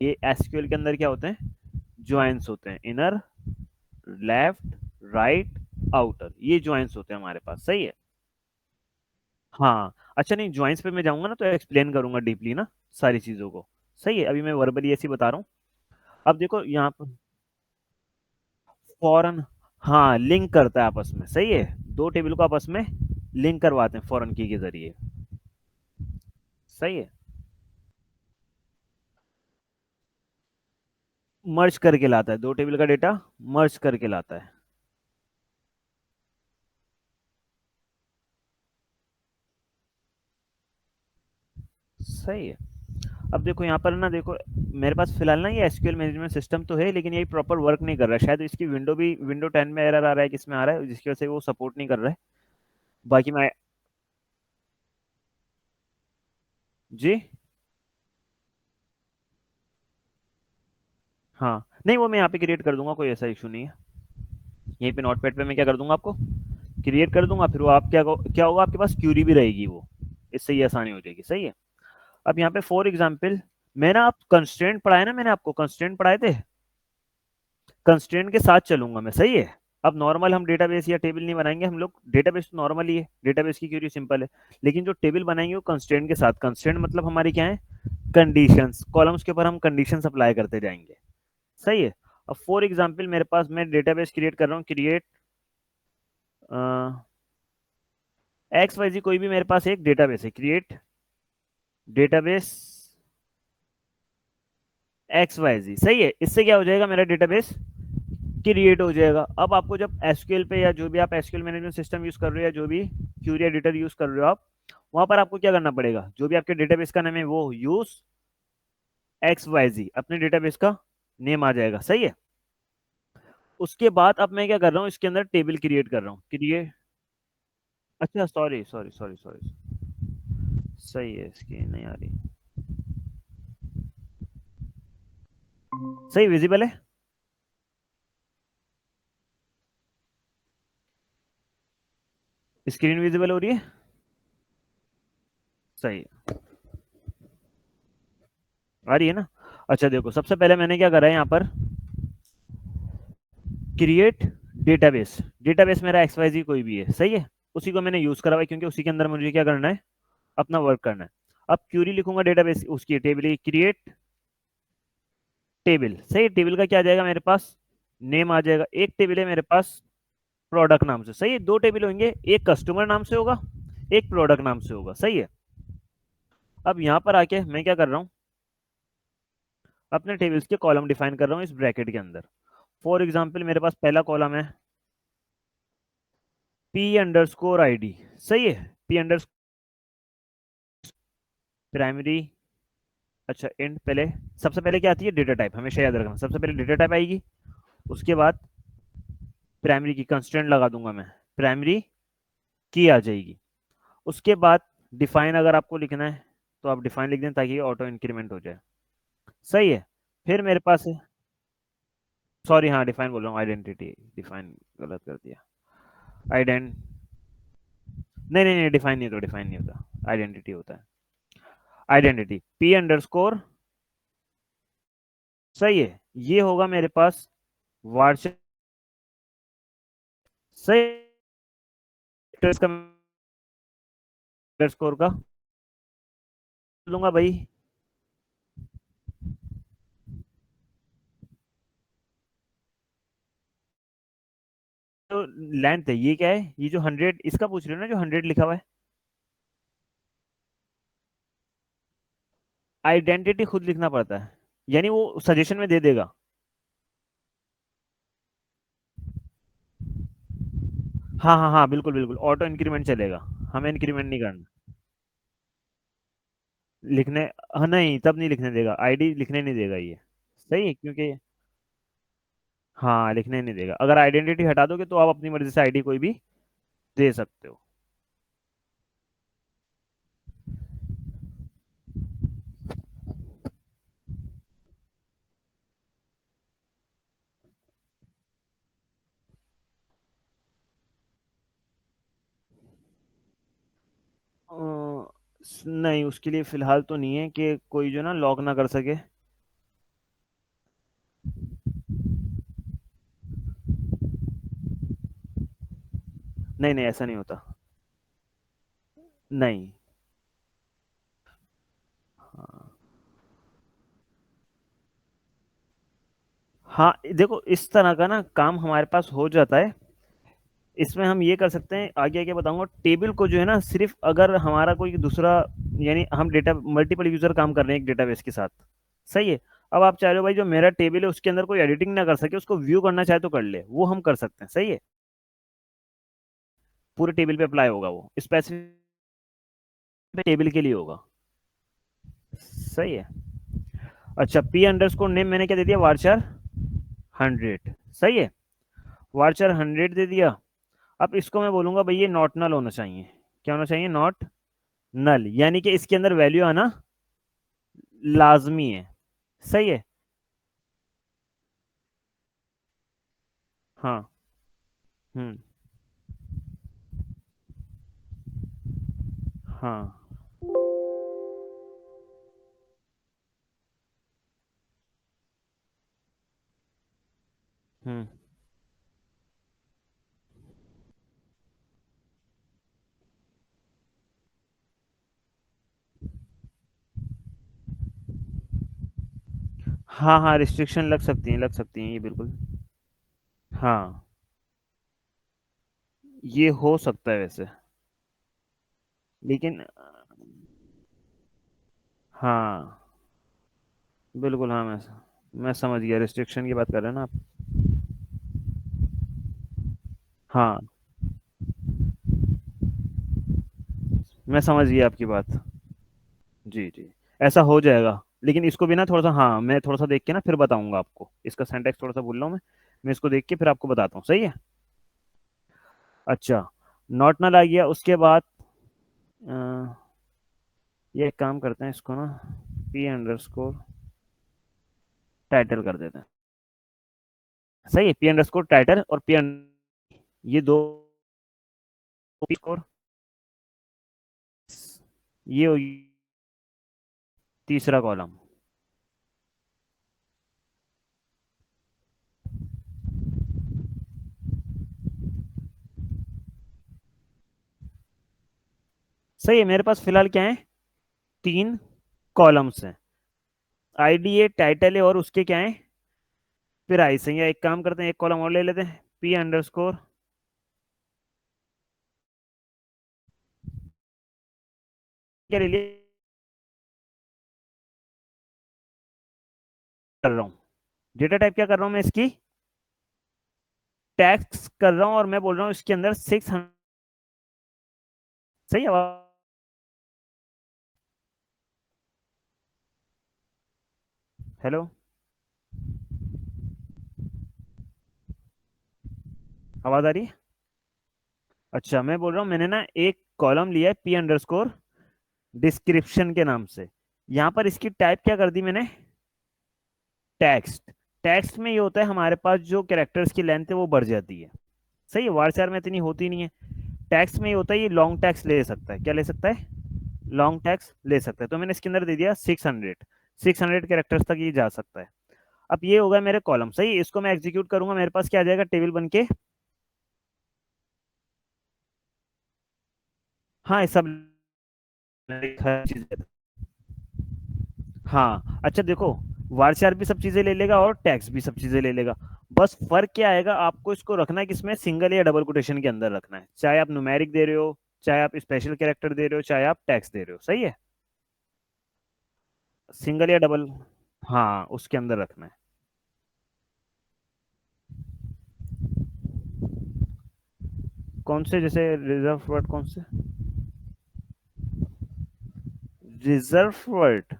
ये एसक्यूएल के अंदर क्या होते हैं, ज्वाइंस होते हैं, इनर, लेफ्ट, राइट, आउटर, ये ज्वाइंस होते हैं हमारे पास, सही है। हाँ, अच्छा नहीं, ज्वाइंस पे मैं जाऊंगा ना तो एक्सप्लेन करूंगा डीपली ना सारी चीजों को, सही है, अभी मैं वर्बली ऐसे ही बता रहा हूँ। अब देखो यहाँ पर फॉरन, हाँ लिंक करता है आपस में, सही है, दो टेबल को आपस में लिंक करवाते हैं फॉरन की के जरिए, सही है। मर्ज करके लाता है, दो टेबल का डेटा मर्ज करके लाता है। सही है। अब देखो यहाँ पर ना, देखो मेरे पास फिलहाल ना ये एसक्यूएल मैनेजमेंट सिस्टम तो है, लेकिन ये प्रॉपर वर्क नहीं कर रहा है, शायद इसकी विंडो भी विंडो 10 में एरर आ रहा है, किसमें आ रहा है, जिसकी वजह से वो सपोर्ट नहीं कर रहा है। बाकी मैं, जी, हाँ नहीं वो मैं यहाँ पे क्रिएट कर दूंगा, कोई ऐसा इशू नहीं है। यहीं पे नोटपैड पे मैं क्या कर दूंगा, आपको क्रिएट कर दूंगा, फिर वो आप क्या होगा, आपके पास क्यूरी भी रहेगी वो, इससे ये आसानी हो जाएगी, सही है। अब यहाँ पे फॉर एग्जाम्पल, मैं ना, आप कंस्ट्रेंट पढ़ाए ना, मैंने आपको कंस्ट्रेंट पढ़ाए थे, कंस्ट्रेंट के साथ चलूंगा मैं, सही है। अब नॉर्मल हम डेटाबेस या टेबल नहीं बनाएंगे, हम लोग डेटाबेस तो नॉर्मल ही है, डेटाबेस की क्वेरी सिंपल है, लेकिन जो टेबल बनाएंगे वो कंस्ट्रेंट के साथ, कंस्ट्रेंट मतलब हमारी क्या है, कंडीशंस, कॉलम्स के ऊपर हम कंडीशंस अप्लाई करते जाएंगे, सही है। अब फॉर एग्जाम्पल मेरे पास, मैं डेटाबेस क्रिएट कर रहा हूँ, क्रिएट एक्स वाई जी, कोई भी मेरे पास एक डेटाबेस है, क्रिएट डेटाबेस एक्स वाई जी, सही है, इससे क्या हो जाएगा, मेरा डेटाबेस क्रिएट हो जाएगा। अब आपको जब एसक्यूएल पे, या जो भी आप एसक्यूएल मैनेजमेंट सिस्टम यूज कर रहे हो, या जो भी क्यूरी एडिटर यूज कर रहे हो आप, वहां पर आपको क्या करना पड़ेगा, जो भी आपके डेटाबेस का नाम है वो यूज एक्स वाई जी, अपने डेटाबेस का नेम आ जाएगा, सही है। उसके बाद अब मैं क्या कर रहा हूँ, इसके अंदर टेबल क्रिएट कर रहा हूँ, क्रिएट, अच्छा सॉरी सॉरी सॉरी सॉरी, सही है, इसकी नहीं आ रही, सही विजिबल है, स्क्रीन विजिबल हो रही है, सही है, आ रही है ना। अच्छा देखो, सबसे पहले मैंने क्या करा है यहाँ पर, क्रिएट डेटाबेस, डेटाबेस मेरा एक्स वाई जी कोई भी है, सही है, उसी को मैंने यूज करा हुआ है, क्योंकि उसी के अंदर मुझे क्या करना है, अपना वर्क करना है। अब क्यूरी लिखूंगा डेटाबेस, उसकी टेबल, क्रिएट टेबल, सही, टेबल का क्या आ जाएगा मेरे पास, नेम आ जाएगा, एक टेबल है मेरे पास प्रोडक्ट नाम से, सही है, दो टेबल होंगे, एक कस्टमर नाम से होगा, एक प्रोडक्ट नाम से होगा, सही है। अब यहाँ पर आके मैं क्या कर रहा हूँ, अपने टेबल्स के कॉलम डिफाइन कर रहा हूँ इस ब्रैकेट के अंदर। फॉर एग्जाम्पल मेरे पास पहला कॉलम है P under score I D, सही है, पी अंडर प्राइमरी, अच्छा एंड, पहले सबसे पहले क्या आती है, डेटा टाइप, हमेशा याद रखना, सबसे पहले डेटा टाइप आएगी, उसके बाद प्राइमरी की कंस्टेंट लगा दूंगा मैं, प्राइमरी की आ जाएगी, उसके बाद डिफाइन अगर आपको लिखना है तो आप डिफाइन लिख दें, ताकि ऑटो इंक्रीमेंट हो जाए, सही है। फिर मेरे पास है, सॉरी हाँ डिफाइन बोल रहा हूँ, आइडेंटिटी, डिफाइन गलत कर दिया, आइडेंट, नहीं नहीं नहीं, डिफाइन नहीं होता, डिफाइन नहीं होता, आइडेंटिटी होता है, आइडेंटिटी पी अंडर स्कोर, सही है, ये होगा मेरे पास वार्षिक, सही, तो इसका स्कोर का लूंगा भाई, तो लेंथ है, ये क्या है, ये जो 100, इसका पूछ रहे हो ना, जो 100 लिखा हुआ है, आइडेंटिटी खुद लिखना पड़ता है, यानी वो सजेशन में दे देगा, हाँ हाँ हाँ बिल्कुल बिल्कुल, ऑटो इंक्रीमेंट चलेगा, हमें इंक्रीमेंट नहीं करना, लिखने, हाँ नहीं तब नहीं लिखने देगा, आईडी लिखने नहीं देगा ये, सही है, क्योंकि हाँ लिखने नहीं देगा, अगर आइडेंटिटी हटा दोगे तो आप अपनी मर्जी से आईडी कोई भी दे सकते हो। नहीं उसके लिए फिलहाल तो नहीं है कि कोई जो ना लॉक ना कर सके, नहीं नहीं, ऐसा नहीं होता। नहीं। हाँ। हाँ, देखो इस तरह का ना काम हमारे पास हो जाता है। इसमें हम ये कर सकते हैं, आगे आगे बताऊंगा। टेबल को जो है ना, सिर्फ अगर हमारा कोई दूसरा, यानी हम डेटा मल्टीपल यूजर काम कर रहे हैं एक डेटाबेस के साथ, सही है। अब आप चाह रहे हो भाई जो मेरा टेबल है उसके अंदर कोई एडिटिंग ना कर सके, उसको व्यू करना चाहे तो कर ले, वो हम कर सकते हैं, सही है। पूरे टेबल पे अप्लाई होगा, वो स्पेसिफिक टेबल के लिए होगा। सही है। अच्छा, पी अंडरस्कोर नेम मैंने क्या दे दिया, वार्चर 100, सही है। वार्चर 100 दे दिया। अब इसको मैं बोलूंगा भाई ये नॉट नल होना चाहिए। क्या होना चाहिए, नॉट नल, यानी कि इसके अंदर वैल्यू आना लाजमी है। सही है। हाँ। हम्म। हाँ। हम्म। हाँ हाँ, रिस्ट्रिक्शन लग सकती हैं ये बिल्कुल। हाँ, ये हो सकता है वैसे। लेकिन हाँ, बिल्कुल। हाँ, मैं समझ गया, रिस्ट्रिक्शन की बात कर रहे हैं ना आप। हाँ, मैं समझ गया आपकी बात। जी जी, ऐसा हो जाएगा। लेकिन इसको भी ना थोड़ा सा, हाँ मैं थोड़ा सा देख के ना फिर बताऊंगा आपको, इसका सिंटैक्स थोड़ा सा भूल रहा हूँ मैं इसको देख के फिर आपको बताता हूँ, सही है। अच्छा, नॉट नल आ गया, उसके बाद अ, ये एक काम करते हैं, इसको ना पी अंडरस्कोर टाइटल कर देते हैं। सही है, पी अंडरस्कोर टाइटल और ये दो स्कोर, ये हो तीसरा कॉलम। सही है, मेरे पास फिलहाल क्या है, 3 कॉलम्स हैं। आईडी है, टाइटल है, और उसके क्या है, प्राइस है। या एक काम करते हैं, एक कॉलम और ले लेते हैं, पी अंडरस्कोर क्या ले लिया, कर रहा हूँ डेटा टाइप, क्या कर रहा हूँ मैं इसकी, टैक्स कर रहा हूँ, और मैं बोल रहा हूँ इसके अंदर 600। सही है। हेलो, आवाज आ रही है। अच्छा, मैं बोल रहा हूँ मैंने ना एक कॉलम लिया है पी अंडरस्कोर डिस्क्रिप्शन के नाम से। यहाँ पर इसकी टाइप क्या कर दी मैंने, टेक्स्ट। टेक्स्ट में ये होता है हमारे पास जो कैरेक्टर्स की लेंथ है वो बढ़ जाती है। सही है, वार्चर में इतनी होती नहीं है। टैक्स में ये होता है, ये लॉन्ग टैक्स ले सकता है, क्या ले सकता है, लॉन्ग टैक्स ले सकता है। तो मैंने इसके अंदर दे दिया 600, 600 कैरेक्टर्स तक ये जा सकता है। अब ये होगा मेरे कॉलम, सही है। इसको मैं एग्जीक्यूट करूंगा, मेरे पास क्या आ जाएगा, टेबल बन के। हाँ, ये सब हर चीज। हाँ, अच्छा देखो, वार्चर भी सब चीजें ले लेगा और टैक्स भी सब चीजें ले लेगा। बस फर्क क्या आएगा, आपको इसको रखना है किसमें, सिंगल या डबल कोटेशन के अंदर रखना है। चाहे आप न्यूमेरिक दे रहे हो, चाहे आप स्पेशल कैरेक्टर दे रहे हो, चाहे आप टैक्स दे रहे हो, सही है। सिंगल या डबल, हाँ उसके अंदर रखना है। कौन से, जैसे रिजर्व वर्ड कौन से, रिजर्व वर्ड।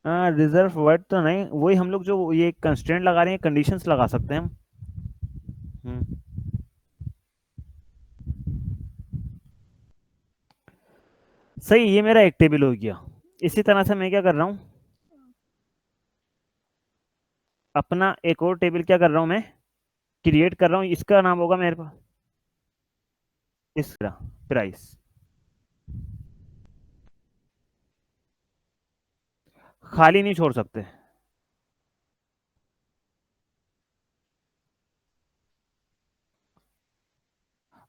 हाँ, रिजर्व वर्ड तो नहीं, वही हम लोग जो ये कंस्ट्रेंट लगा रहे हैं, कंडीशंस लगा सकते हैं हम। हम्म। सही, ये मेरा एक टेबल हो गया। इसी तरह से मैं क्या कर रहा हूँ, अपना एक और टेबल क्या कर रहा हूँ मैं, क्रिएट कर रहा हूँ। इसका नाम होगा मेरे पास, इसका प्राइस। खाली नहीं छोड़ सकते।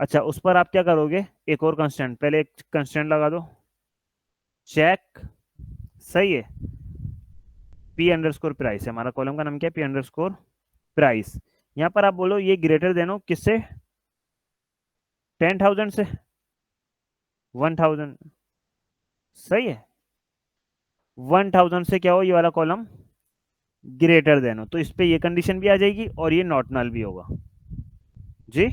अच्छा, उस पर आप क्या करोगे, एक और कंस्टेंट, पहले एक कंस्टेंट लगा दो, चेक, सही है, पी अंडर स्कोर प्राइस है हमारा, कॉलम का नाम क्या है, पी अंडर स्कोर प्राइस। यहाँ पर आप बोलो ये ग्रेटर देन हो किससे, 10,000 से, 1,000, सही है, 1,000 से क्या हो, ये वाला कॉलम ग्रेटर देन हो, तो इस पे ये कंडीशन भी आ जाएगी और ये नॉट नल भी होगा जी।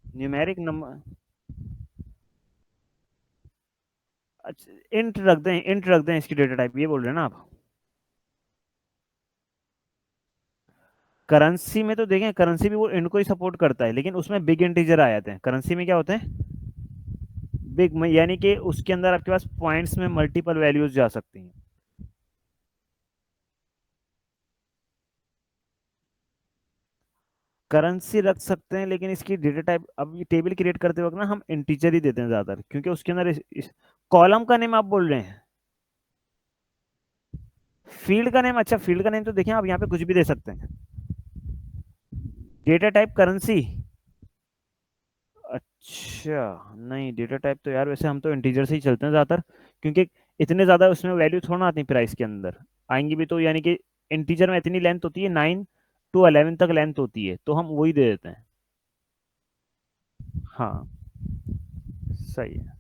न्यूमेरिक नंबर, अच्छा इंट रख दें, इंट रख दें इसकी डेटा टाइप, ये बोल रहे हैं ना आप। करेंसी में तो देखें, करेंसी भी वो इंट को ही सपोर्ट करता है, लेकिन उसमें बिग इंटीजर आ जाते हैं, करेंसी में क्या होते हैं, बिग, यानी कि उसके अंदर आपके पास पॉइंट्स में मल्टीपल वैल्यूज जा सकती हैं। करेंसी रख सकते हैं, लेकिन इसकी डेटा टाइप, अब ये टेबल क्रिएट करते वक्त ना हम इंटीजर ही देते हैं ज्यादातर, क्योंकि उसके अंदर कॉलम का नेम आप बोल रहे हैं, फील्ड का नेम, अच्छा फील्ड का नेम तो देखिए आप यहाँ पे कुछ भी दे सकते हैं, डेटा टाइप करेंसी, अच्छा नहीं, डेटा टाइप तो यार वैसे हम तो इंटीजर से ही चलते हैं ज्यादातर, क्योंकि इतने ज्यादा उसमें वैल्यू थोड़ा ना आती प्राइस के अंदर, आएंगी भी तो यानी कि इंटीजर में इतनी लेंथ होती है, 9 to 11 तक लेंथ होती है, तो हम वही दे देते हैं। हाँ, सही है।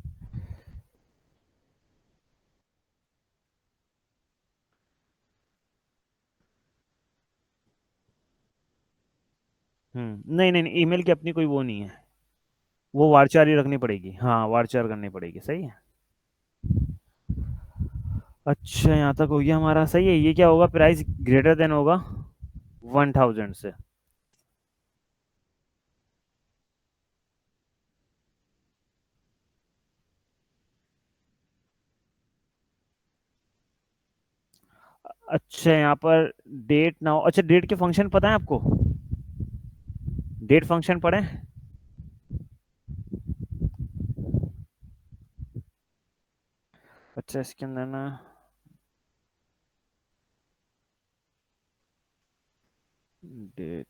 नहीं नहीं नहीं, ईमेल की अपनी कोई वो नहीं है, वो वारचार ही रखनी पड़ेगी, हाँ वारचार करनी पड़ेगी, सही है। अच्छा यहाँ तक हो गया हमारा, सही है, ये क्या होगा, प्राइस ग्रेटर देन होगा 1,000 से। अच्छा यहाँ पर डेट ना हो, अच्छा डेट के फंक्शन पता है आपको, डेट फंक्शन पढ़े, अच्छा इसके अंदर ना, डेट,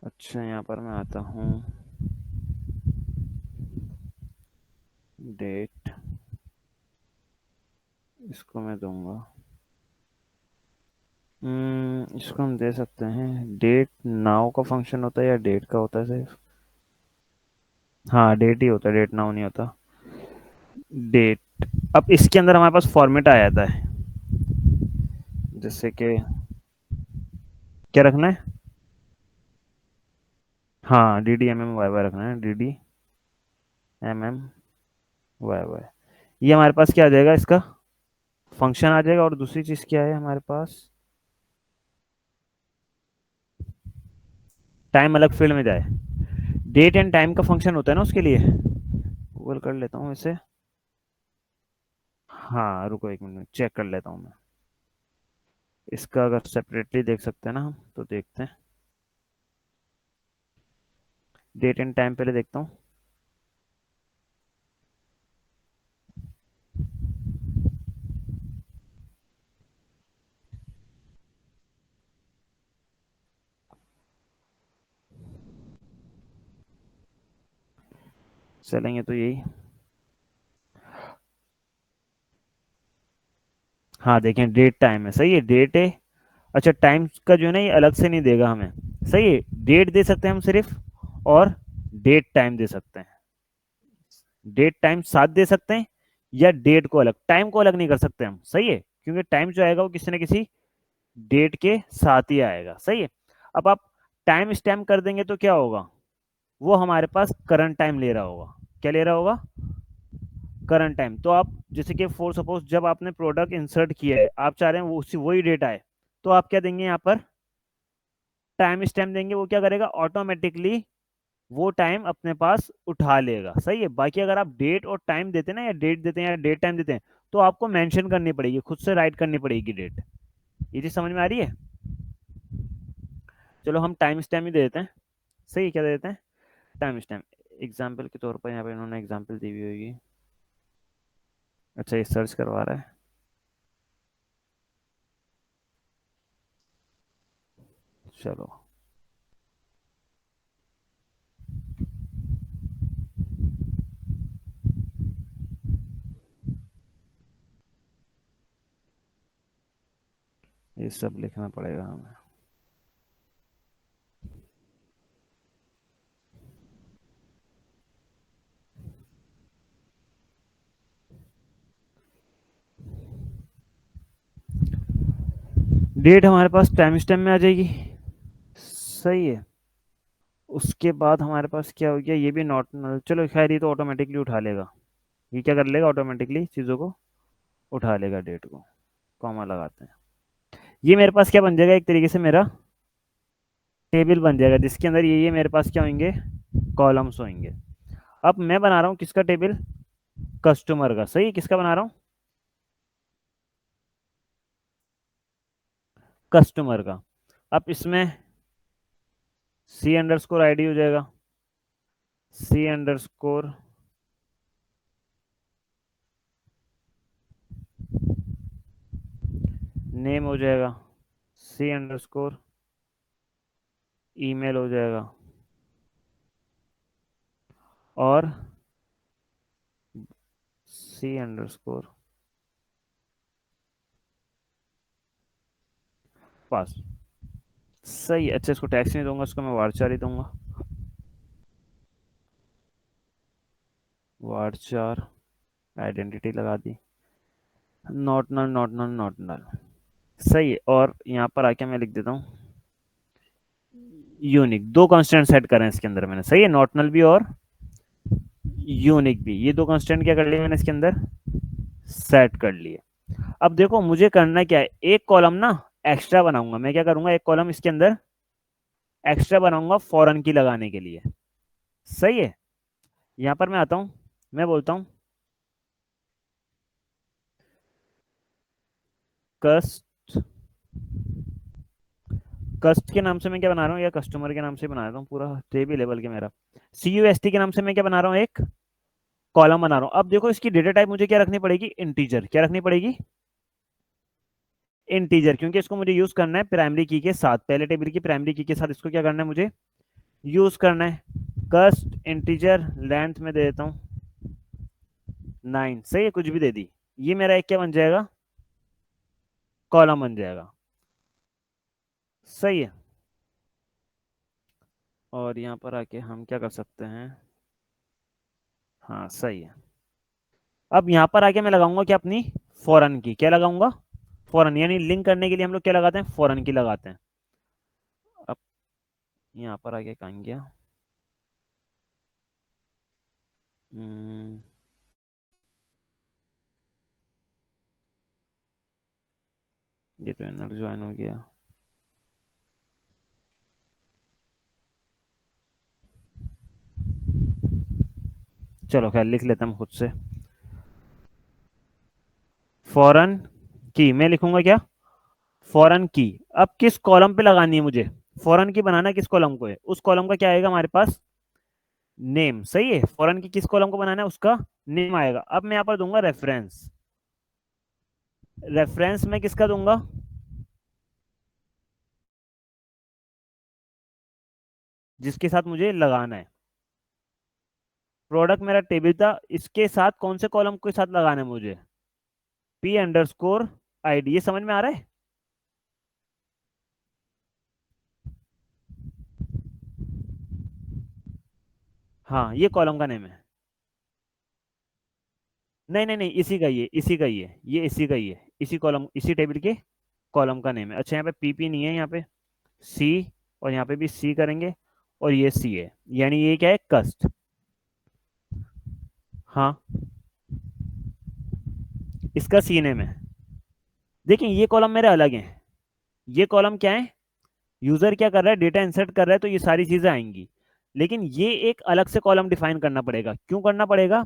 अच्छा यहाँ पर मैं आता हूँ, डेट, इसको मैं दूंगा, इसको हम दे सकते हैं, डेट नाउ का फंक्शन होता है या डेट का होता है सिर्फ, हाँ डेट ही होता है, डेट नाउ नहीं होता, डेट। अब इसके अंदर हमारे पास फॉर्मेट आ जाता है, जैसे कि क्या रखना है, हाँ D D M M Y Y रखना है, D D M M Y Y, ये हमारे पास क्या आ जाएगा, इसका फंक्शन आ जाएगा, और दूसरी चीज क्या है हमारे पास, टाइम अलग फील्ड में जाए, डेट एंड टाइम का फंक्शन होता है ना उसके लिए, गूगल कर लेता हूँ इसे, हाँ रुको एक मिनट चेक कर लेता हूँ मैं, इसका अगर सेपरेटली देख सकते हैं ना हम, तो देखते हैं, डेट एंड टाइम पहले देखता हूँ, चलेंगे तो यही, हाँ देखें डेट टाइम है, सही है, डेट है, अच्छा टाइम का जो है ना ये अलग से नहीं देगा हमें, सही है, डेट दे सकते हैं हम सिर्फ, और डेट टाइम दे सकते हैं, डेट टाइम साथ दे सकते हैं, या डेट को अलग, टाइम को अलग नहीं कर सकते हम, सही है, क्योंकि टाइम जो आएगा वो किसी न किसी डेट के साथ ही आएगा, सही है। अब आप टाइम स्टैम्प कर देंगे तो क्या होगा, वो हमारे पास करंट टाइम ले रहा होगा, क्या ले रहा होगा, करंट टाइम, तो आप जैसे कि फॉर सपोज जब आपने प्रोडक्ट इंसर्ट किया है, आप चाह रहे हैं वो उसी वही डेट आए, तो आप क्या देंगे यहाँ पर, टाइम स्टैम्प देंगे, वो क्या करेगा ऑटोमेटिकली, वो टाइम अपने पास उठा लेगा, सही है। बाकी अगर आप डेट और टाइम देते हैं ना, या डेट देते हैं या डेट टाइम देते हैं, तो आपको मेंशन करनी पड़ेगी, खुद से राइट करनी पड़ेगी डेट, ये चीज समझ में आ रही है। चलो हम टाइम स्टैम्प ही दे देते हैं, सही है, क्या दे देते हैं, टाइम स्टैम्प, एग्जाम्पल के तौर पर यहाँ पे इन्होंने एग्जाम्पल दी हुई होगी। अच्छा, ये सर्च करवा रहा है। चलो, ये सब लिखना पड़ेगा हमें। डेट हमारे पास टाइम स्टैम्प में आ जाएगी, सही है। उसके बाद हमारे पास क्या हो गया, ये भी नॉट नल, चलो खैर ये तो ऑटोमेटिकली उठा लेगा। ये क्या कर लेगा, ऑटोमेटिकली चीज़ों को उठा लेगा, डेट को। कॉमा लगाते हैं। ये मेरे पास क्या बन जाएगा, एक तरीके से मेरा टेबल बन जाएगा, जिसके अंदर ये मेरे पास क्या होंगे, कॉलम्स होंगे। अब मैं बना रहा हूँ किसका टेबल, कस्टमर का, सही। किसका बना रहा हूँ, कस्टमर का। अब इसमें सी अंडर स्कोर आई डी हो जाएगा, सी अंडर स्कोर नेम हो जाएगा, सी अंडर स्कोर ईमेल हो जाएगा, और सी अंडर स्कोर पास, सही। अच्छा, इसको टैक्स नहीं दूंगा, इसको मैं वार्चार ही दूंगा, वार्चार। आइडेंटिटी लगा दी, not null not null not null, सही है। और यहाँ पर आके मैं लिख देता हूँ यूनिक। दो कांस्टेंट सेट करें इसके अंदर मैंने, सही है, नॉट नल भी और यूनिक भी। ये दो कांस्टेंट क्या कर लिए मैंने इसके अंदर, सेट कर लिए। अब देखो मुझे करना क्या है, एक कॉलम ना एक्स्ट्रा बनाऊंगा मैं। क्या करूंगा, एक कॉलम इसके अंदर एक्स्ट्रा बनाऊंगा फॉरेन की लगाने के लिए, सही है। यहाँ पर मैं आता हूँ, मैं बोलता हूँ कस्ट, कस्ट के नाम से मैं क्या बना रहा हूँ, या कस्टमर के नाम से बना रहा हूँ, पूरा टेबल है बल्कि मेरा। सी यू एस टी के नाम से मैं क्या बना रहा हूँ, एक कॉलम बना रहा हूँ। अब देखो इसकी डेटा टाइप मुझे क्या रखनी पड़ेगी, इंटीजर। क्या रखनी पड़ेगी, इंटीजर, क्योंकि इसको मुझे यूज करना है प्राइमरी की के साथ, पहले टेबल की प्राइमरी की के साथ इसको क्या करना है, मुझे यूज करना है। कस्ट इंटीजर लेंथ में दे देता हूँ 9, सही है, कुछ भी दे दी। ये मेरा एक क्या बन जाएगा, कॉलम बन जाएगा, सही है। और यहाँ पर आके हम क्या कर सकते हैं, हाँ सही है। अब यहाँ पर आके मैं लगाऊंगा क्या, अपनी फॉरेन की। क्या लगाऊंगा, फॉरेन, यानी लिंक करने के लिए हम लोग क्या लगाते हैं, फॉरेन की लगाते हैं। अब यहाँ पर आके कहाँ गया, हम्म, ये तो इनर ज्वाइन हो गया। चलो खैर लिख लेता हूँ खुद से, फॉरेन की मैं लिखूंगा क्या, फॉरेन की। अब किस कॉलम पे लगानी है मुझे, फॉरेन की बनाना किस कॉलम को है, उस कॉलम का क्या आएगा हमारे पास, नेम, सही है। फॉरेन की किस कॉलम को बनाना है, उसका नेम आएगा। अब मैं यहाँ पर दूंगा रेफरेंस, रेफरेंस में किसका दूंगा, जिसके साथ मुझे लगाना है। प्रोडक्ट मेरा टेबल था, इसके साथ कौन से कॉलम के साथ लगाना है मुझे, P under score I D. ये समझ में आ रहा है, हाँ ये कॉलम का नेम है। नहीं नहीं नहीं, इसी का ही है, इसी का ही है, ये इसी का ही है, इसी कॉलम, इसी टेबल के कॉलम का नेम है। अच्छा, यहाँ पे पीपी नहीं है, यहाँ पे सी, और यहाँ पे भी सी करेंगे, और ये सी है, यानी ये क्या है, कस्ट। हाँ, इसका सी नेम है। देखिए ये कॉलम मेरे अलग हैं, ये कॉलम क्या है, यूजर क्या कर रहा है, डेटा इंसर्ट कर रहा है, तो ये सारी चीजें आएंगी। लेकिन ये एक अलग से कॉलम डिफाइन करना पड़ेगा। क्यों करना पड़ेगा,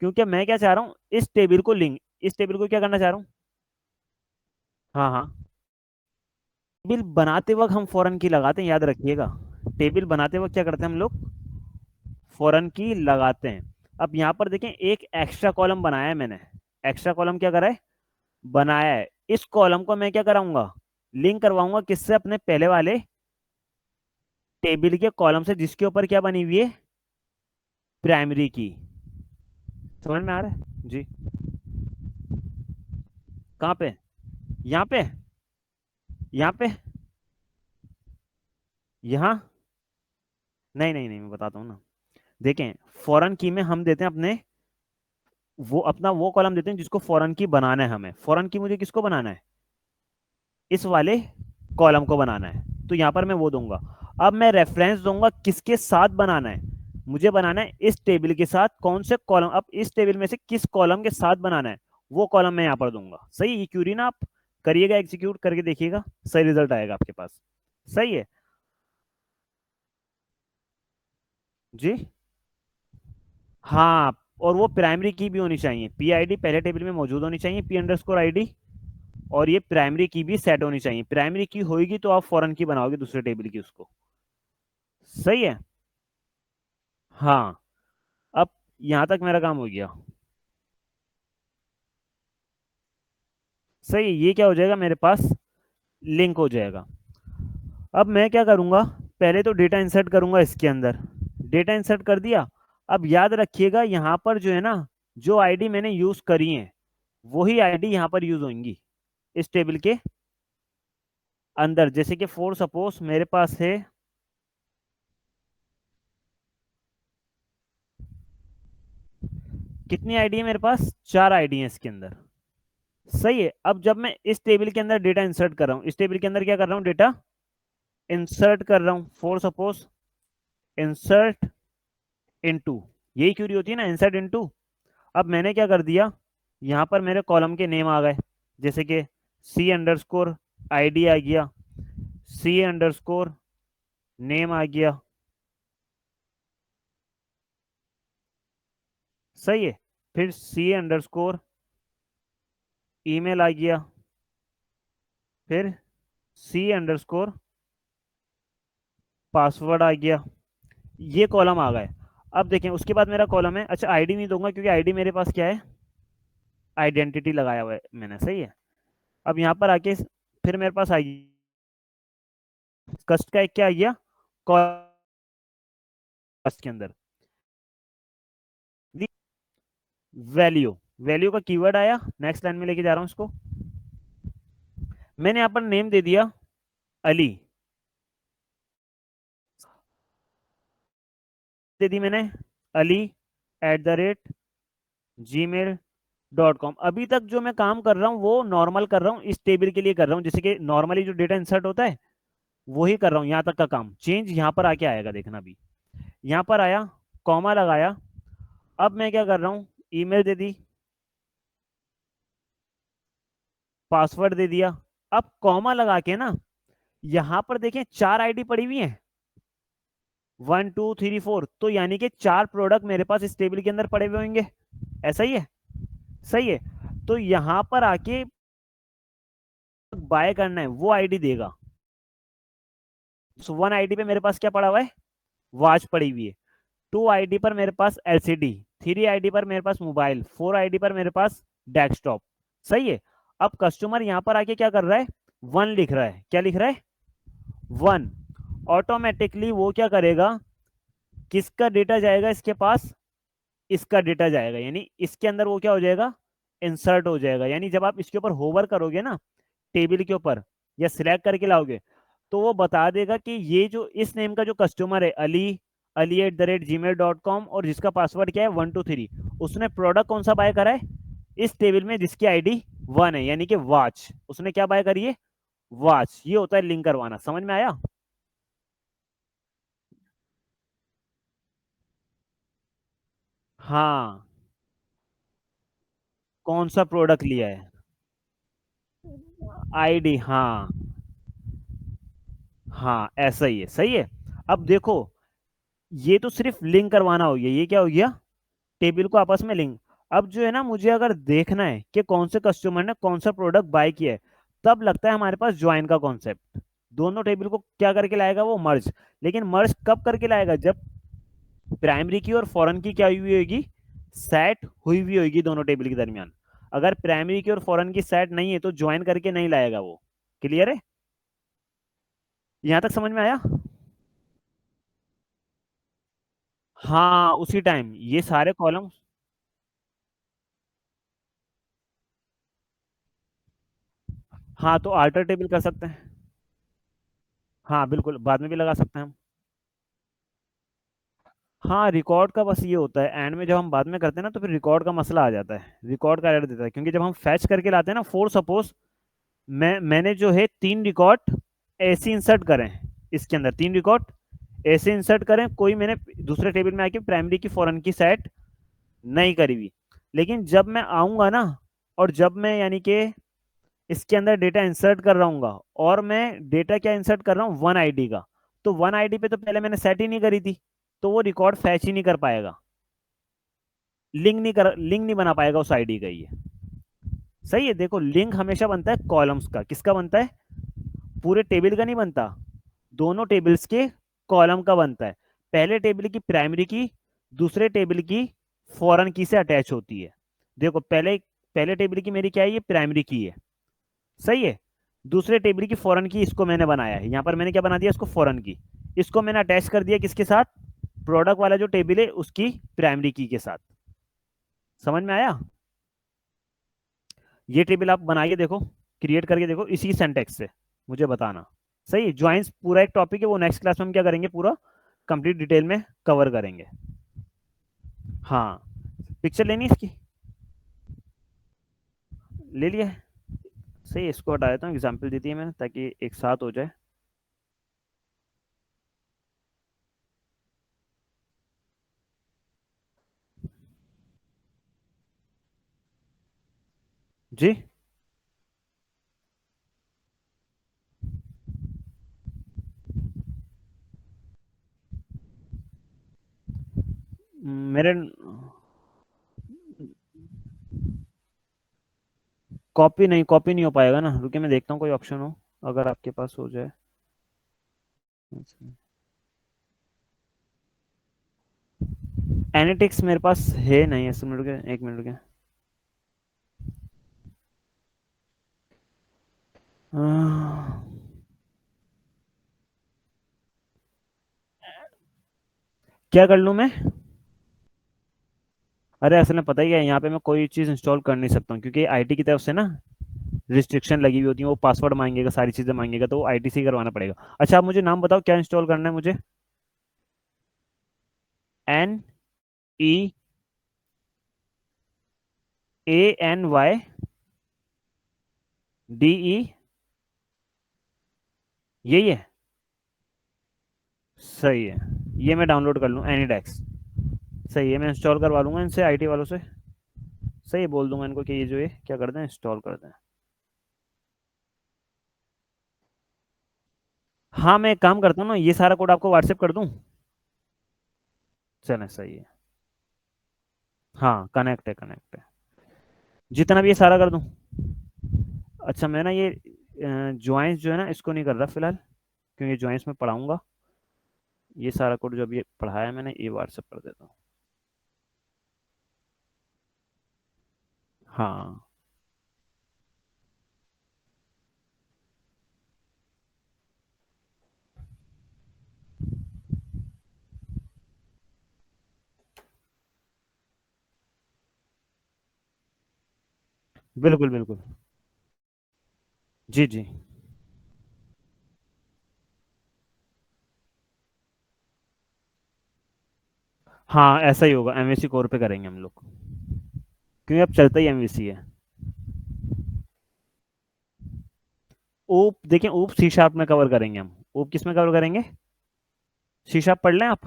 क्योंकि मैं क्या चाह रहा हूँ, इस टेबल को लिंक, इस टेबल को क्या करना चाह रहा हूँ, हाँ हाँ, टेबल बनाते वक्त हम फॉरेन की लगाते हैं, याद रखिएगा। टेबल बनाते वक्त क्या करते हैं हम लोग, फॉरेन की लगाते हैं। अब यहाँ पर देखें एक एक्स्ट्रा कॉलम बनाया है मैंने, एक्स्ट्रा कॉलम क्या करा है, बनाया है। इस कॉलम को मैं क्या कराऊंगा, लिंक करवाऊंगा किससे, अपने पहले वाले टेबल के कॉलम से जिसके ऊपर क्या बनी हुई है, प्राइमरी की। समझ में आ रहा है जी? कहाँ पे, यहाँ पे, यहाँ पे, यहाँ, नहीं नहीं नहीं, मैं बताता हूँ ना। देखें, फॉरेन की में हम देते हैं अपने, वो अपना वो कॉलम देते हैं जिसको फॉरेन की बनाना है हमें। फॉरेन की मुझे किसको बनाना है, इस वाले कॉलम को बनाना है, तो यहाँ पर मैं वो दूंगा। अब मैं रेफरेंस दूंगा किसके साथ बनाना है, मुझे बनाना है इस टेबल के साथ। कौन से कॉलम, अब इस टेबल में से किस कॉलम के साथ बनाना है, वो कॉलम मैं यहाँ पर दूंगा। सही, ये क्यूरी ना आप करिएगा, एग्जीक्यूट करके देखिएगा, सही रिजल्ट आएगा आपके पास। सही है जी। हाँ, और वो प्राइमरी की भी होनी चाहिए, पी आई डी पहले टेबल में मौजूद होनी चाहिए, P under score I D, और ये प्राइमरी की भी सेट होनी चाहिए। प्राइमरी की होगी तो आप फॉरेन की बनाओगे दूसरे टेबल की उसको। सही है। हाँ, अब यहां तक मेरा काम हो गया। सही है, ये क्या हो जाएगा मेरे पास, लिंक हो जाएगा। अब मैं क्या करूंगा, पहले तो डेटा इंसर्ट करूंगा इसके अंदर। डेटा इंसर्ट कर दिया। अब याद रखिएगा यहाँ पर जो है ना, जो आईडी मैंने यूज करी है वही आईडी यहाँ पर यूज होंगी इस टेबल के अंदर। जैसे कि फॉर सपोज मेरे पास है, कितनी आईडी है मेरे पास, 4 आईडी है इसके अंदर। सही है। अब जब मैं इस टेबल के अंदर डेटा इंसर्ट कर रहा हूँ, इस टेबल के अंदर क्या कर रहा हूँ, डेटा इंसर्ट कर रहा हूँ। फॉर सपोज इंसर्ट इनटू, यही क्यूरी होती है ना, इंसर्ट इनटू। अब मैंने क्या कर दिया, यहाँ पर मेरे कॉलम के नेम आ गए, जैसे कि सी अंडर स्कोर आई डी आ गया, सी अंडर स्कोर नेम आ गया। सही है। फिर सी अंडर स्कोर ईमेल आ गया, फिर सी अंडर स्कोर पासवर्ड आ गया। ये कॉलम आ गए। अब देखें उसके बाद मेरा कॉलम है, अच्छा आईडी नहीं दूंगा क्योंकि आईडी मेरे पास क्या है, आइडेंटिटी लगाया हुआ है मैंने। सही है। अब यहाँ पर आके फिर मेरे पास आई, कस्ट का एक क्या आ गया, कस्ट के अंदर वैल्यू, वैल्यू का कीवर्ड आया। नेक्स्ट लाइन में लेके जा रहा हूं इसको। मैंने यहाँ पर नेम दे दिया अली, दे दी मैंने अली @gmail.com। अभी तक जो मैं काम कर रहा हूँ वो नॉर्मल कर रहा हूँ, इस टेबल के लिए कर रहा हूँ, जैसे कि नॉर्मली जो डेटा इंसर्ट होता है वही कर रहा हूँ। यहाँ तक का काम चेंज यहाँ पर आके आएगा, देखना भी यहाँ पर आया, कॉमा लगाया। अब मैं क्या कर रहा हूँ, ईमेल दे दी, पासवर्ड दे दिया। अब कॉमा लगा के ना, यहाँ पर देखें 4 आईडी पड़ी हुई है, 1 2 3 4, तो यानी कि 4 प्रोडक्ट मेरे पास इस टेबल के अंदर पड़े हुए होंगे। ऐसा ही है। सही है। तो यहां पर आके बाय करना है वो आईडी देगा। सो 1 आईडी पे मेरे पास क्या पड़ा हुआ है, वॉच पड़ी हुई है। 2 आईडी पर मेरे पास एलसीडी, 3 आईडी पर मेरे पास मोबाइल, 4 आईडी पर मेरे पास डेस्कटॉप। सही है। अब कस्टमर यहां पर आके क्या कर रहा है, 1 लिख रहा है। क्या लिख रहा है, 1। ऑटोमेटिकली वो क्या करेगा, किसका डेटा जाएगा इसके पास, इसका डेटा जाएगा, यानी इसके अंदर वो क्या हो जाएगा, इंसर्ट हो जाएगा। यानी जब आप इसके ऊपर होवर करोगे ना, टेबल के ऊपर, या सिलेक्ट करके लाओगे, तो वो बता देगा कि ये जो इस नेम का जो कस्टमर है अली, ali@gmail.com, और जिसका पासवर्ड क्या है 1 2 3, उसने प्रोडक्ट कौन सा बाय करा है, इस टेबल में जिसकी आईडी 1 है, यानी कि वॉच। उसने क्या बाय करी है, वॉच। ये होता है लिंक करवाना। समझ में आया? हाँ, कौन सा प्रोडक्ट लिया है, आईडी, हाँ। हाँ ऐसा ही है। सही है। अब देखो, ये तो सिर्फ लिंक करवाना हो गया, ये क्या हो गया, टेबल को आपस में लिंक। अब जो है ना, मुझे अगर देखना है कि कौन से कस्टमर ने कौन सा प्रोडक्ट बाय किया है, तब लगता है हमारे पास ज्वाइन का कॉन्सेप्ट। दोनों टेबल को क्या करके लाएगा वो, मर्ज। लेकिन मर्ज कब करके लाएगा, जब प्राइमरी की और फॉरेन की क्या हुई होगी, सेट हुई हुई होगी दोनों टेबल के दरमियान। अगर प्राइमरी की और फॉरेन की सेट नहीं है तो ज्वाइन करके नहीं लाएगा वो। क्लियर है, यहां तक समझ में आया? हाँ उसी टाइम ये सारे कॉलम। हाँ तो आल्टर टेबल कर सकते हैं। हाँ बिल्कुल, बाद में भी लगा सकते हैं हम। हाँ रिकॉर्ड का बस ये होता है, एंड में जब हम बाद में करते हैं ना तो फिर रिकॉर्ड का मसला आ जाता है, रिकॉर्ड का एरर देता है, क्योंकि जब हम फैच करके लाते हैं ना, फॉर सपोज मैंने जो है 3 रिकॉर्ड ऐसे इंसर्ट करें, इसके अंदर 3 रिकॉर्ड ऐसे इंसर्ट करें, कोई मैंने दूसरे टेबल में आके प्राइमरी की फॉरेन की सेट नहीं करी हुई, लेकिन जब मैं आऊंगा ना, और जब मैं यानी कि इसके अंदर डेटा इंसर्ट कर रहा हूँ, और मैं डेटा क्या इंसर्ट कर रहा हूँ, 1 आईडी का, तो 1 आईडी पे तो पहले मैंने सेट ही नहीं करी थी, तो वो रिकॉर्ड फैच ही नहीं कर पाएगा, लिंक नहीं बना पाएगा उस आईडी का ये। सही है, देखो लिंक हमेशा बनता है कॉलम्स का, किसका बनता है, पूरे टेबल का नहीं बनता, दोनों टेबल्स के कॉलम का बनता है। पहले टेबल की प्राइमरी की दूसरे टेबल की फॉरेन की से अटैच होती है। देखो पहले पहले टेबल की मेरी क्या है, ये प्राइमरी की है, सही है, दूसरे टेबल की फॉरेन की इसको मैंने बनाया है, यहाँ पर मैंने क्या बना दिया इसको, फॉरेन की, इसको मैंने अटैच कर दिया किसके साथ, प्रोडक्ट वाला जो टेबल है उसकी प्राइमरी की के साथ। समझ में आया? ये टेबल आप बनाइए देखो, क्रिएट करके देखो इसी सेंटेक्स से, मुझे बताना। सही, ज्वाइंस पूरा एक टॉपिक है, वो नेक्स्ट क्लास में हम क्या करेंगे, पूरा कंप्लीट डिटेल में कवर करेंगे। हाँ, पिक्चर लेनी है इसकी, ले लिया है। सही, इसको हटा देता हूँ, एग्जाम्पल दी थी मैंने ताकि एक साथ हो जाए। जी, मेरे कॉपी नहीं हो पाएगा ना, रुकिए मैं देखता हूँ कोई ऑप्शन हो, अगर आपके पास हो जाए। एनालिटिक्स मेरे पास है नहीं, ऐसे मिनट के, एक मिनट के। क्या कर लूँ मैं? अरे असल में पता ही है, यहाँ पे मैं कोई चीज़ इंस्टॉल कर नहीं सकता हूँ, क्योंकि आईटी की तरफ से ना रिस्ट्रिक्शन लगी हुई होती है, वो पासवर्ड मांगेगा, सारी चीज़ें मांगेगा, तो वो आईटी से ही करवाना पड़ेगा। अच्छा आप मुझे नाम बताओ क्या इंस्टॉल करना है मुझे। NEANYDE, यही है? सही है, ये मैं डाउनलोड कर लूँ एनीडेक्स। सही है, मैं इंस्टॉल करवा लूंगा इनसे, आईटी वालों से। सही है, बोल दूंगा इनको कि ये जो है क्या कर दें, इंस्टॉल कर दें। हाँ मैं एक काम करता हूँ ना, ये सारा कोड आपको व्हाट्सएप कर दूँ। चलें, सही है। हाँ कनेक्ट है, कनेक्ट है, जितना भी ये सारा कर दूँ। अच्छा मैं ना ये ज्वाइंस जो है ना इसको नहीं कर रहा फिलहाल, क्योंकि ज्वाइंस में पढ़ाऊंगा। ये सारा कोड जो अभी पढ़ाया मैंने ये व्हाट्सएप कर देता हूँ। हाँ बिल्कुल बिल्कुल। जी जी। हाँ ऐसा ही होगा, एमवीसी कोर पे करेंगे हम लोग, क्योंकि अब चलता ही एमवीसी है। ओप देखें, ओप सी शार्प में कवर करेंगे हम, ओप किस में कवर करेंगे, सी शार्प पढ़ लें आप।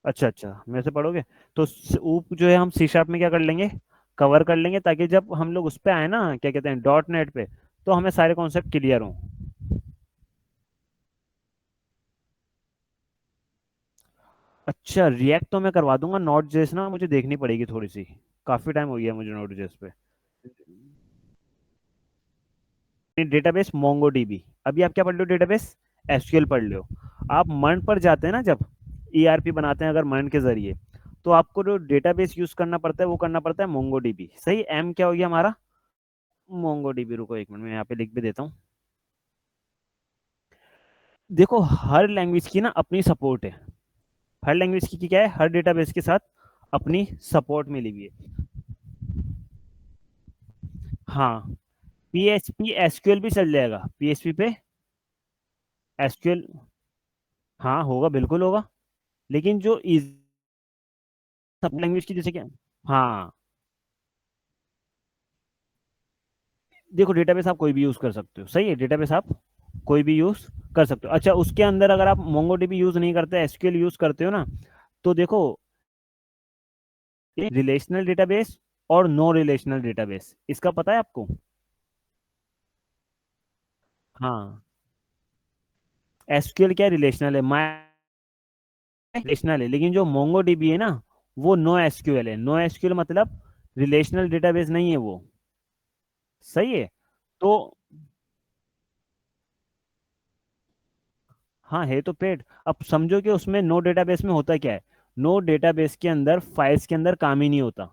अच्छा अच्छा, मेरे से पढ़ोगे, तो ऊप जो है हम सी शार्प में क्या कर लेंगे, कवर कर लेंगे, ताकि जब हम लोग उस पे आए ना, क्या कहते हैं, डॉट नेट पे, तो हमें सारे कॉन्सेप्ट क्लियर हों। अच्छा रिएक्ट तो मैं करवा दूंगा, नोट जेस ना मुझे देखनी पड़ेगी थोड़ी सी, काफी टाइम हो गया मुझे नोट जेस पे। डेटाबेस मोंगो डीबी, अभी आप क्या पढ़ लो डेटाबेस, एसक्यूएल पढ़ लो। आप मर्न पर जाते हैं ना जब ईआरपी बनाते हैं अगर मर्न के जरिए, तो आपको जो डेटाबेस यूज करना पड़ता है वो करना पड़ता है मोंगोडीबी। सही, एम क्या हो गया हमारा, मोंगोडीबी। रुको एक मिनट, मैं यहाँ पे लिख भी देता हूँ। देखो हर लैंग्वेज की ना अपनी सपोर्ट है, हर लैंग्वेज की क्या है, हर डेटाबेस के साथ अपनी सपोर्ट मिली हुई है। हाँ, पीएचपी एसक्यूएल भी चल जाएगा पीएचपी पे, एसक्यूएल। हाँ होगा, बिल्कुल होगा, लेकिन जो इज सब लैंग्वेज की जैसे क्या, हाँ देखो डेटाबेस आप कोई भी यूज कर सकते हो, सही है, डेटाबेस आप कोई भी यूज कर सकते हो। अच्छा, उसके अंदर अगर आप मोंगोडीबी यूज नहीं करते, एसक्यूएल यूज करते हो ना, तो देखो रिलेशनल डेटाबेस और नो रिलेशनल डेटाबेस, इसका पता है आपको? हाँ, एसक्यूएल क्या रिलेशनल है, माई रिलेशनल है, लेकिन जो मोंगोडीबी है ना वो नो एसक्यूएल है। नो एसक्यूएल मतलब रिलेशनल डेटाबेस नहीं है वो, सही है। तो हाँ है तो पेड। अब समझो कि उसमें नो डेटाबेस में होता क्या है, नो डेटाबेस के अंदर फाइल्स के अंदर काम ही नहीं होता,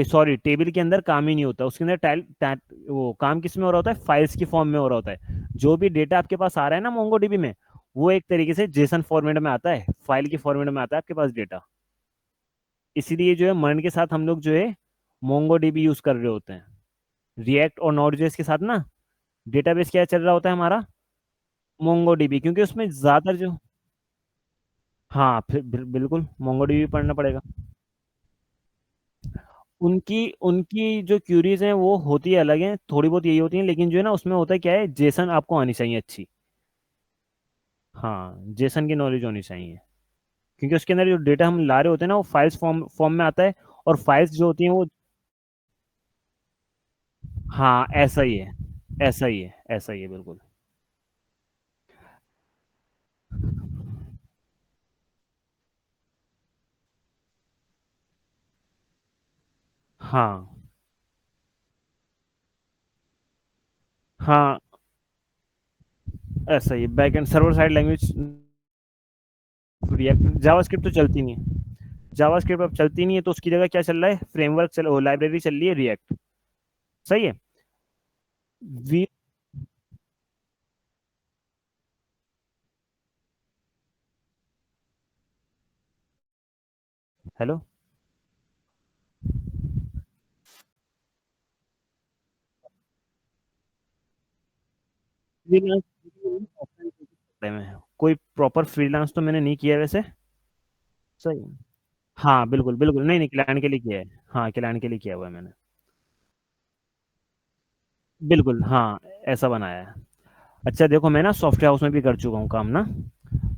सॉरी टेबल के अंदर काम ही नहीं होता, उसके अंदर वो काम किस में हो रहा होता है, फाइल्स की फॉर्म में हो रहा होता है। जो भी डेटा आपके पास आ रहा है ना मोंगोडीबी में, वो एक तरीके से जेसन फॉर्मेट में आता है, फाइल की फॉर्मेट में आता है आपके पास डेटा। इसीलिए जो है मर्न के साथ हम लोग जो है मोंगोडीबी यूज कर रहे होते हैं। रिएक्ट और नोड.जेएस के साथ ना डेटाबेस क्या चल रहा होता है हमारा, मोंगोडीबी, क्योंकि उसमें ज्यादातर जो, हाँ फिर बिल्कुल मोंगोडीबी पढ़ना पड़ेगा। उनकी उनकी जो क्यूरीज हैं वो होती है अलग हैं, थोड़ी बहुत यही होती हैं, लेकिन जो है ना उसमें होता है क्या है, जेसन आपको आनी चाहिए अच्छी। हाँ, जेसन की नॉलेज होनी चाहिए, क्योंकि उसके अंदर जो डेटा हम ला रहे होते हैं ना वो फाइल्स फॉर्म फॉर्म में आता है, और फाइल्स जो होती हैं वो, हाँ ऐसा ही है, ऐसा ही है, ऐसा ही है बिल्कुल। हाँ हाँ, ऐसा ही backend server side language React, JavaScript तो चलती नहीं है, जावास्क्रिप्ट अब चलती नहीं है, तो उसकी जगह क्या चल रहा है, फ्रेमवर्क चल, लाइब्रेरी चल रही है रिएक्ट। सही है। वी हेलो, फ्रीलांस में कोई प्रॉपर फ्रीलांस तो मैंने नहीं किया है वैसे। सही है। हाँ बिल्कुल बिल्कुल, नहीं नहीं, क्लाइंट के लिए किया है। हाँ क्लाइंट के लिए किया हुआ है मैंने, बिल्कुल हाँ, ऐसा बनाया है। अच्छा देखो, मैं ना सॉफ्टवेयर हाउस में भी कर चुका हूँ काम ना,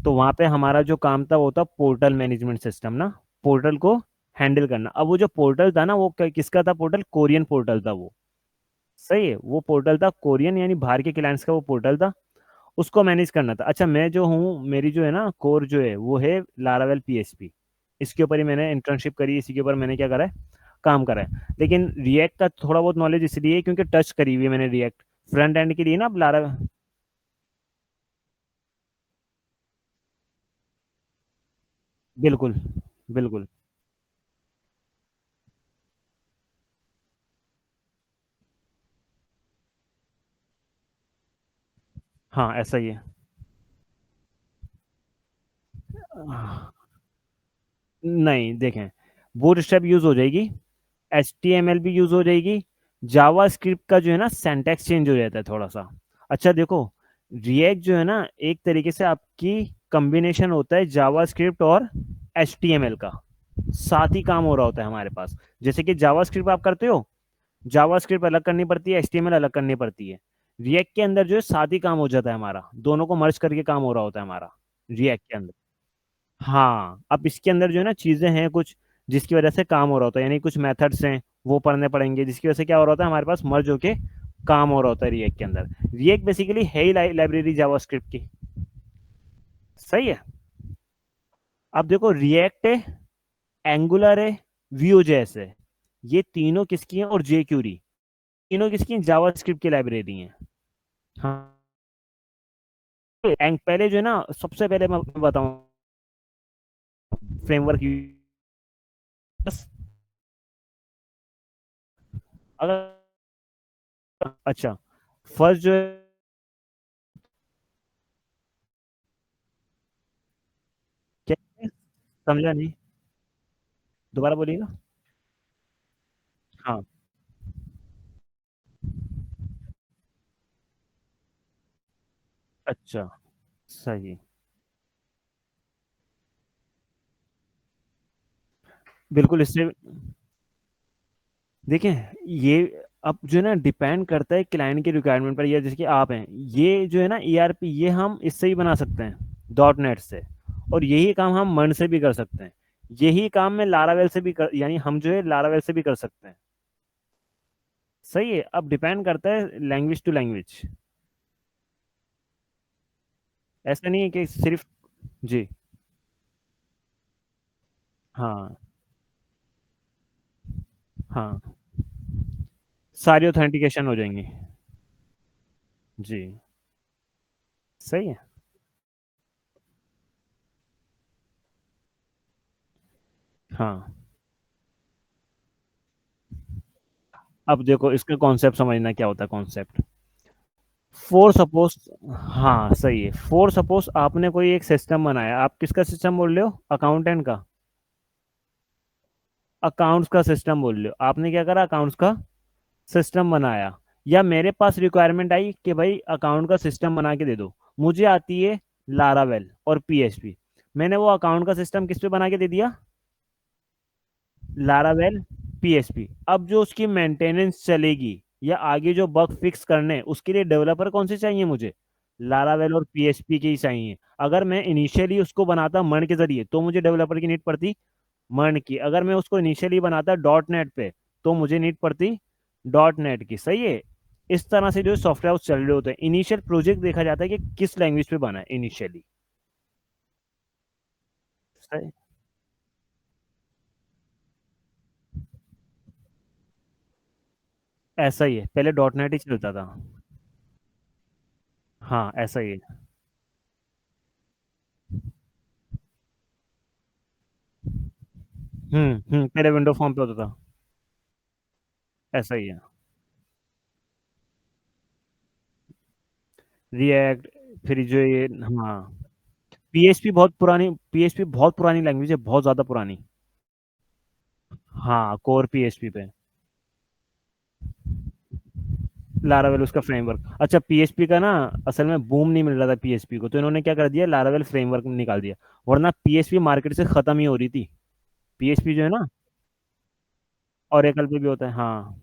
तो वहाँ पे हमारा जो काम था वो था पोर्टल मैनेजमेंट सिस्टम ना, पोर्टल को हैंडल करना। अब वो जो पोर्टल था ना वो किसका था पोर्टल, कोरियन पोर्टल था वो। सही है, वो पोर्टल था कोरियन, यानी बाहर के क्लाइंट्स का वो पोर्टल था, उसको मैनेज करना था। अच्छा मैं जो हूँ, मेरी जो है ना कोर जो है वो है लारावेल पीएचपी, इसके ऊपर ही मैंने इंटर्नशिप करी, इसी के ऊपर मैंने क्या करा है, काम करा है। लेकिन रिएक्ट का थोड़ा बहुत नॉलेज इसलिए है क्योंकि टच करी हुई है मैंने रिएक्ट, फ्रंट एंड के लिए ना अब लारा, बिल्कुल बिल्कुल, हाँ ऐसा ही है। आह, नहीं देखें, बूटस्ट्रैप यूज हो जाएगी, HTML भी यूज हो जाएगी, जावा स्क्रिप्ट का जो है ना सिंटैक्स चेंज हो जाता है थोड़ा सा। अच्छा देखो, रिएक्ट जो है ना एक तरीके से आपकी कॉम्बिनेशन होता है जावा स्क्रिप्ट और HTML का, साथ ही काम हो रहा होता है हमारे पास। जैसे कि जावा स्क्रिप्ट आप करते हो, जावा स्क्रिप्ट अलग करनी पड़ती है, HTML अलग करनी पड़ती है। रिएक्ट के अंदर जो है साथ ही काम हो जाता है हमारा, दोनों को मर्ज करके काम हो रहा होता है हमारा रिएक्ट के अंदर। हाँ, अब इसके अंदर जो है ना चीजें हैं कुछ जिसकी वजह से काम हो रहा होता है, यानी कुछ मेथड्स हैं वो पढ़ने पड़ेंगे, जिसकी वजह से क्या हो रहा होता है, हमारे पास मर्ज होके काम हो रहा होता है रिएक्ट के अंदर। रिएक्ट बेसिकली है ही लाइब्रेरी जावास्क्रिप्ट की। सही है। अब देखो रिएक्ट है, एंगुलर है, Vue.js है, ये तीनों किसकी हैं, और jQuery, तीनों किसकी हैं, जावास्क्रिप्ट की लाइब्रेरी हैं। हाँ पहले जो है ना, सबसे पहले मैं बताऊं फ्रेमवर्क। बस अगर, अच्छा, फर्स्ट जो है, क्या है? समझा नहीं, दोबारा बोलिएगा। हाँ, अच्छा, सही, बिल्कुल। इससे देखें, ये अब जो है ना डिपेंड करता है क्लाइंट के रिक्वायरमेंट पर, या जैसे कि आप हैं, ये जो है ना ईआरपी, ये हम इससे ही बना सकते हैं, डॉट नेट से। और यही काम हम मर्न से भी कर सकते हैं। यही काम मैं लारावेल से भी कर, यानी हम जो है लारावेल से भी कर सकते हैं। सही है, अब डिपेंड करता है लैंग्वेज टू लैंग्वेज। ऐसा नहीं है कि सिर्फ, जी, हाँ, हाँ, सारी ऑथेंटिकेशन हो जाएंगी। जी, सही है। हाँ, अब देखो इसका कॉन्सेप्ट समझना, क्या होता है कॉन्सेप्ट। फोर सपोज, हाँ सही है, फोर सपोज आपने कोई एक सिस्टम बनाया, आप किसका सिस्टम बोल रहे हो, अकाउंटेंट का, अकाउंट्स का सिस्टम बोल रहे हो, आपने क्या करा, अकाउंट्स का सिस्टम बनाया। या मेरे पास रिक्वायरमेंट आई कि भाई अकाउंट का सिस्टम बना के दे दो, मुझे आती है लारावेल और पीएचपी, मैंने वो अकाउंट का सिस्टम किस पे बना के दे दिया, लारावेल, पीएचपी। अब जो उसकी मेंटेनेंस चलेगी या आगे जो बग फिक्स करने हैं, उसके लिए डेवलपर कौन से चाहिए मुझे, लारावेल और पीएचपी के ही चाहिए। अगर मैं इनिशियली उसको बनाता मर्न के जरिए तो मुझे डेवलपर की नीड पड़ती मर्न की। अगर मैं उसको इनिशियली बनाता डॉट नेट पे तो मुझे नीड पड़ती डॉट नेट की। सही है। इस तरह से जो सॉफ्टवेयर हाउस चल रहे होते हैं, इनिशियल प्रोजेक्ट देखा जाता है कि किस लैंग्वेज पे बना है इनिशियली। सही, ऐसा ही है, पहले डॉट नेट ही चलता था। हाँ, ऐसा ही है। पहले विंडो फॉर्म पे होता था। ऐसा ही है। रिएक्ट, फिर जो ये, हाँ, पीएचपी बहुत पुरानी लैंग्वेज है, बहुत ज्यादा पुरानी। हाँ, कोर पीएचपी पे लारावेल उसका फ्रेमवर्क। अच्छा, पीएचपी का ना असल में बूम नहीं मिल रहा था पीएचपी को, तो इन्होंने क्या कर दिया, लारावेल फ्रेमवर्क निकाल दिया। वरना पीएचपी मार्केट से खत्म ही हो रही थी। पीएचपी जो है ना, ओरेकल पे भी होता है, हाँ।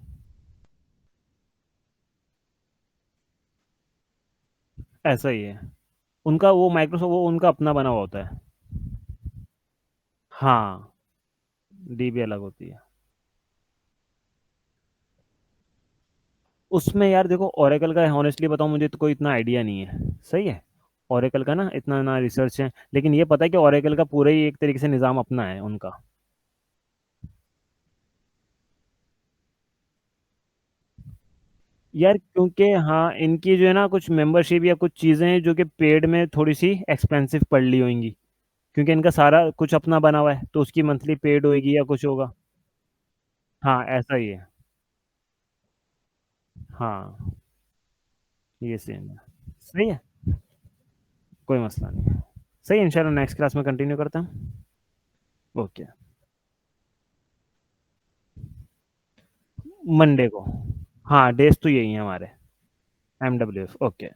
ऐसा ही है, उनका वो माइक्रोसॉफ्ट, वो उनका अपना बना हुआ होता है। हाँ, डीबी अलग होती है। उसमें यार देखो, ओरेकल का हॉनेस्टली बताऊं, मुझे तो कोई इतना आइडिया नहीं है। सही है, ओरेकल का ना इतना ना रिसर्च है, लेकिन ये पता है कि ओरेकल का पूरा ही एक तरीके से निज़ाम अपना है उनका। यार क्योंकि हाँ, इनकी जो है ना कुछ मेंबरशिप या कुछ चीज़ें हैं जो कि पेड में थोड़ी सी एक्सपेंसिव पड़ ली होंगी, क्योंकि इनका सारा कुछ अपना बना हुआ है, तो उसकी मंथली पेड होगी या कुछ होगा। हाँ, ऐसा ही है। हाँ, ये सेम है। सही है, कोई मसला नहीं है। सही है, इंशाल्लाह नेक्स्ट क्लास में कंटिन्यू करता हूँ। ओके, मंडे को। हाँ, डेज तो यही है हमारे। M W F, okay.